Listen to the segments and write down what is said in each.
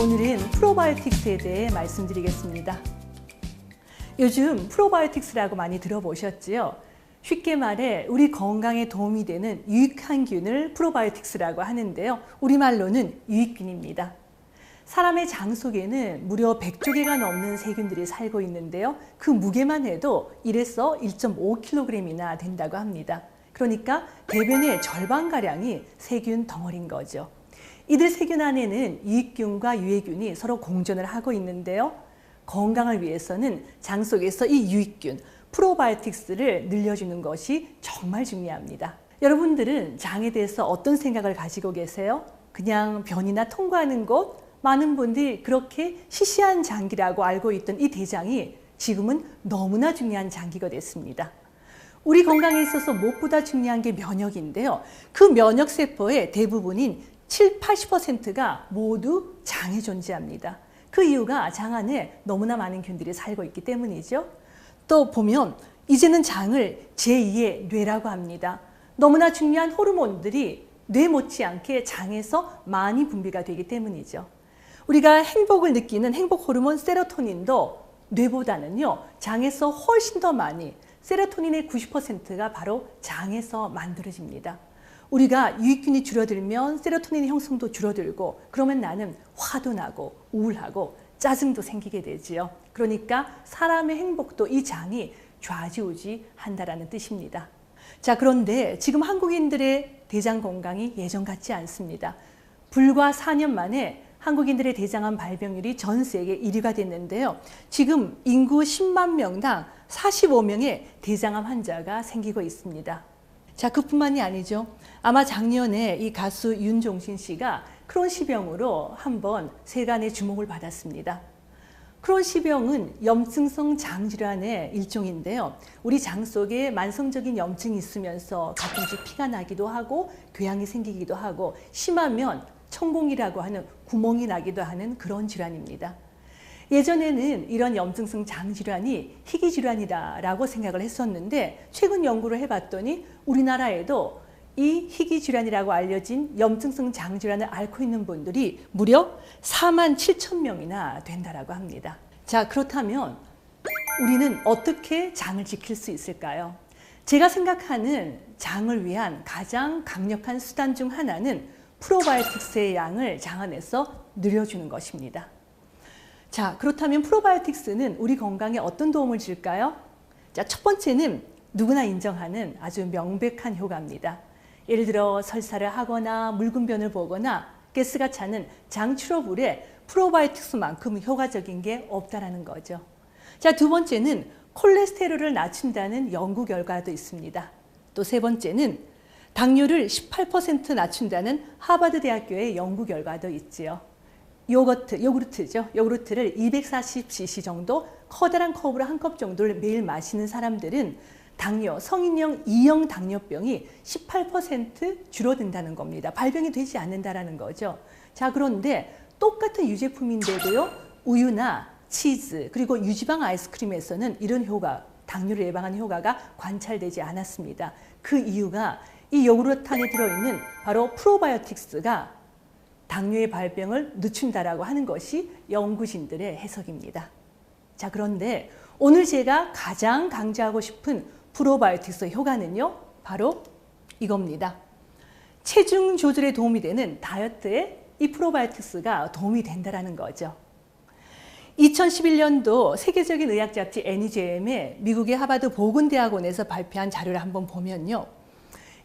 오늘은 프로바이오틱스에 대해 말씀드리겠습니다. 요즘 프로바이오틱스라고 많이 들어보셨지요? 쉽게 말해 우리 건강에 도움이 되는 유익한 균을 프로바이오틱스라고 하는데요. 우리말로는 유익균입니다. 사람의 장 속에는 무려 100조 개가 넘는 세균들이 살고 있는데요. 그 무게만 해도 1에서 1.5kg이나 된다고 합니다. 그러니까 대변의 절반가량이 세균 덩어리인 거죠. 이들 세균 안에는 유익균과 유해균이 서로 공존을 하고 있는데요. 건강을 위해서는 장 속에서 이 유익균, 프로바이오틱스를 늘려주는 것이 정말 중요합니다. 여러분들은 장에 대해서 어떤 생각을 가지고 계세요? 그냥 변이나 통과하는 곳? 많은 분들이 그렇게 시시한 장기라고 알고 있던 이 대장이 지금은 너무나 중요한 장기가 됐습니다. 우리 건강에 있어서 무엇보다 중요한 게 면역인데요. 그 면역세포의 대부분인 80%가 모두 장에 존재합니다. 그 이유가 장 안에 너무나 많은 균들이 살고 있기 때문이죠. 또 보면 이제는 장을 제2의 뇌라고 합니다. 너무나 중요한 호르몬들이 뇌 못지않게 장에서 많이 분비가 되기 때문이죠. 우리가 행복을 느끼는 행복 호르몬 세로토닌도 뇌보다는요, 장에서 훨씬 더 많이, 세로토닌의 90%가 바로 장에서 만들어집니다. 우리가 유익균이 줄어들면 세로토닌 형성도 줄어들고, 그러면 나는 화도 나고 우울하고 짜증도 생기게 되지요. 그러니까 사람의 행복도 이 장이 좌지우지한다라는 뜻입니다. 자, 그런데 지금 한국인들의 대장 건강이 예전 같지 않습니다. 불과 4년 만에 한국인들의 대장암 발병률이 전 세계 1위가 됐는데요. 지금 인구 10만 명당 45명의 대장암 환자가 생기고 있습니다. 자, 그뿐만이 아니죠. 아마 작년에 이 가수 윤종신 씨가 크론시병으로 한번 세간의 주목을 받았습니다. 크론시병은 염증성 장질환의 일종인데요. 우리 장 속에 만성적인 염증이 있으면서 가끔씩 피가 나기도 하고 궤양이 생기기도 하고 심하면 천공이라고 하는 구멍이 나기도 하는 그런 질환입니다. 예전에는 이런 염증성 장질환이 희귀질환이라고 생각을 했었는데 최근 연구를 해봤더니 우리나라에도 이 희귀질환이라고 알려진 염증성 장질환을 앓고 있는 분들이 무려 4만 7천 명이나 된다고 합니다. 자, 그렇다면 우리는 어떻게 장을 지킬 수 있을까요? 제가 생각하는 장을 위한 가장 강력한 수단 중 하나는 프로바이오틱스의 양을 장 안에서 늘려주는 것입니다. 자, 그렇다면 프로바이오틱스는 우리 건강에 어떤 도움을 줄까요? 자, 첫 번째는 누구나 인정하는 아주 명백한 효과입니다. 예를 들어 설사를 하거나 묽은 변을 보거나 가스가 차는 장 출호물에 프로바이오틱스만큼 효과적인 게 없다라는 거죠. 자, 두 번째는 콜레스테롤을 낮춘다는 연구 결과도 있습니다. 또 세 번째는 당뇨를 18% 낮춘다는 하버드 대학교의 연구 결과도 있지요. 요구르트죠. 요구르트를 240cc 정도 커다란 컵으로 한 컵 정도를 매일 마시는 사람들은 당뇨, 성인용 2형 당뇨병이 18% 줄어든다는 겁니다. 발병이 되지 않는다라는 거죠. 자, 그런데 똑같은 유제품인데도요, 우유나 치즈 그리고 유지방 아이스크림에서는 이런 효과, 당뇨를 예방하는 효과가 관찰되지 않았습니다. 그 이유가 이 요구르트 안에 들어있는 바로 프로바이오틱스가 당뇨의 발병을 늦춘다라고 하는 것이 연구진들의 해석입니다. 자, 그런데 오늘 제가 가장 강조하고 싶은 프로바이오틱스 효과는요, 바로 이겁니다. 체중 조절에 도움이 되는 다이어트에 이 프로바이오틱스가 도움이 된다는 거죠. 2011년도 세계적인 의학 잡지 NEJM에 미국의 하버드 보건대학원에서 발표한 자료를 한번 보면요.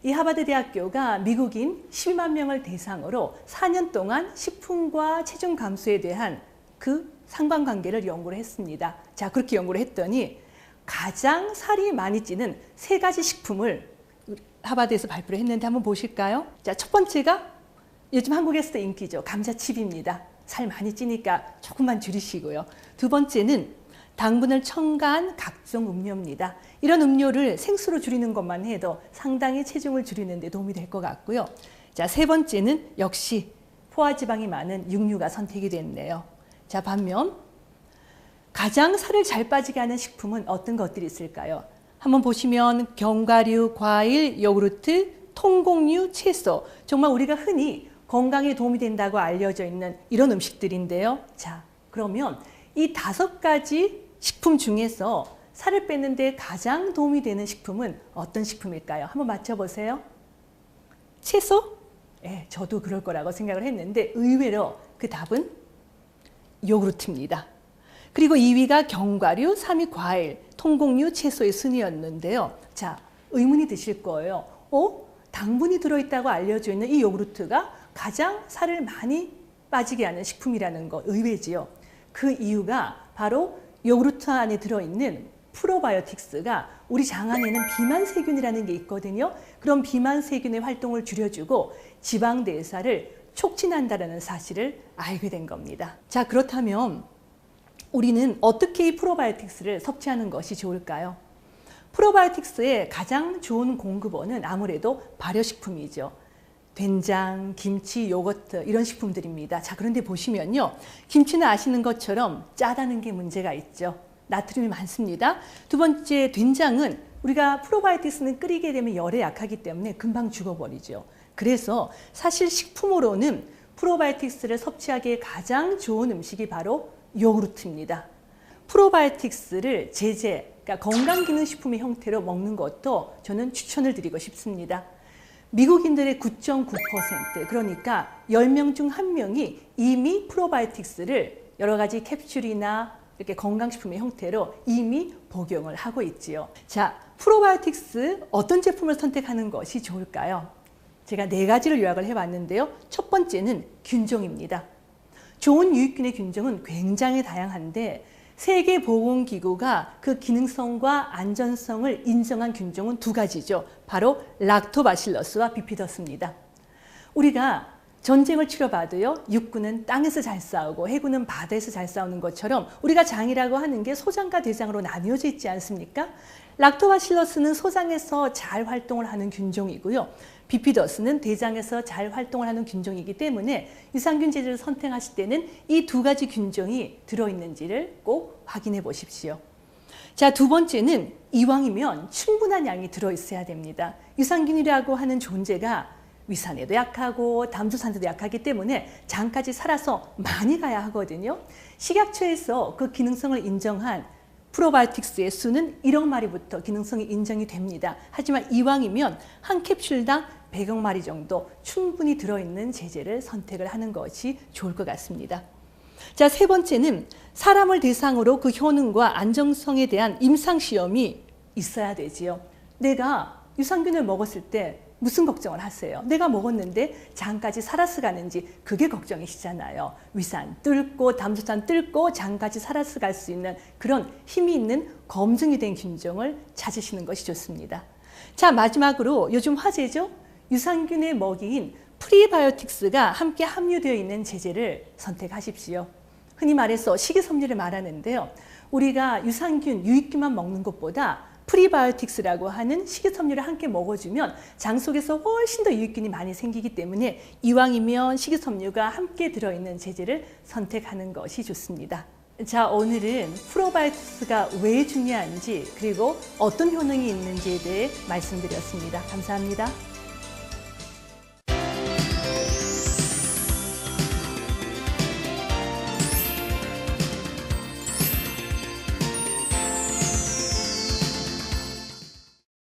이 하버드 대학교가 미국인 12만 명을 대상으로 4년 동안 식품과 체중 감소에 대한 그 상관관계를 연구를 했습니다. 자, 그렇게 연구를 했더니 가장 살이 많이 찌는 세 가지 식품을 하버드에서 발표를 했는데 한번 보실까요? 자, 첫 번째가 요즘 한국에서도 인기죠. 감자칩입니다. 살 많이 찌니까 조금만 줄이시고요. 두 번째는 당분을 첨가한 각종 음료입니다. 이런 음료를 생수로 줄이는 것만 해도 상당히 체중을 줄이는 데 도움이 될 것 같고요. 자, 세 번째는 역시 포화지방이 많은 육류가 선택이 됐네요. 자, 반면 가장 살을 잘 빠지게 하는 식품은 어떤 것들이 있을까요? 한번 보시면 견과류, 과일, 요구르트, 통곡류, 채소, 정말 우리가 흔히 건강에 도움이 된다고 알려져 있는 이런 음식들인데요. 자, 그러면 이 5가지 식품 중에서 살을 빼는 데 가장 도움이 되는 식품은 어떤 식품일까요? 한번 맞춰보세요. 채소? 네, 저도 그럴 거라고 생각을 했는데 의외로 그 답은 요구르트입니다. 그리고 2위가 견과류, 3위 과일, 통곡류, 채소의 순위였는데요. 자, 의문이 드실 거예요. 당분이 들어있다고 알려져 있는 이 요구르트가 가장 살을 많이 빠지게 하는 식품이라는 거 의외지요. 그 이유가 바로 요구르트 안에 들어있는 프로바이오틱스가 우리 장 안에는 비만세균이라는 게 있거든요. 그런 비만세균의 활동을 줄여주고 지방대사를 촉진한다는 사실을 알게 된 겁니다. 자, 그렇다면 우리는 어떻게 이 프로바이오틱스를 섭취하는 것이 좋을까요? 프로바이오틱스의 가장 좋은 공급원은 아무래도 발효식품이죠. 된장, 김치, 요거트 이런 식품들입니다. 자, 그런데 보시면요. 김치는 아시는 것처럼 짜다는 게 문제가 있죠. 나트륨이 많습니다. 두 번째, 된장은 우리가 프로바이오틱스는 끓이게 되면 열에 약하기 때문에 금방 죽어버리죠. 그래서 사실 식품으로는 프로바이오틱스를 섭취하기에 가장 좋은 음식이 바로 요구르트입니다. 프로바이오틱스를 제제, 그러니까 건강기능식품의 형태로 먹는 것도 저는 추천을 드리고 싶습니다. 미국인들의 9.9%, 그러니까 10명 중 1명이 이미 프로바이오틱스를 여러 가지 캡슐이나 이렇게 건강식품의 형태로 이미 복용을 하고 있지요. 자, 프로바이오틱스 어떤 제품을 선택하는 것이 좋을까요? 제가 4가지를 요약을 해봤는데요. 첫 번째는 균종입니다. 좋은 유익균의 균종은 굉장히 다양한데 세계보건기구가 그 기능성과 안전성을 인정한 균종은 2가지죠. 바로 락토바실러스와 비피더스입니다. 우리가 전쟁을 치러봐도요, 육군은 땅에서 잘 싸우고 해군은 바다에서 잘 싸우는 것처럼 우리가 장이라고 하는 게 소장과 대장으로 나뉘어져 있지 않습니까? 락토바실러스는 소장에서 잘 활동을 하는 균종이고요. 비피더스는 대장에서 잘 활동을 하는 균종이기 때문에 유산균 제제를 선택하실 때는 이 2가지 균종이 들어있는지를 꼭 확인해 보십시오. 자, 2번째는 이왕이면 충분한 양이 들어있어야 됩니다. 유산균이라고 하는 존재가 위산에도 약하고 담소산에도 약하기 때문에 장까지 살아서 많이 가야 하거든요. 식약처에서 그 기능성을 인정한 프로바이오틱스의 수는 1억 마리부터 기능성이 인정이 됩니다. 하지만 이왕이면 한 캡슐당 100억 마리 정도 충분히 들어있는 제제를 선택을 하는 것이 좋을 것 같습니다. 자, 3번째는 사람을 대상으로 그 효능과 안정성에 대한 임상시험이 있어야 되지요. 내가 유산균을 먹었을 때 무슨 걱정을 하세요? 내가 먹었는데 장까지 살아서 가는지 그게 걱정이시잖아요. 위산 뚫고 담소산 뚫고 장까지 살아서 갈 수 있는 그런 힘이 있는 검증이 된 균종을 찾으시는 것이 좋습니다. 자, 마지막으로 요즘 화제죠? 유산균의 먹이인 프리바이오틱스가 함께 함유되어 있는 제제를 선택하십시오. 흔히 말해서 식이섬유를 말하는데요. 우리가 유산균, 유익균만 먹는 것보다 프리바이오틱스라고 하는 식이섬유를 함께 먹어주면 장 속에서 훨씬 더 유익균이 많이 생기기 때문에 이왕이면 식이섬유가 함께 들어있는 제제를 선택하는 것이 좋습니다. 자, 오늘은 프로바이오틱스가 왜 중요한지 그리고 어떤 효능이 있는지에 대해 말씀드렸습니다. 감사합니다.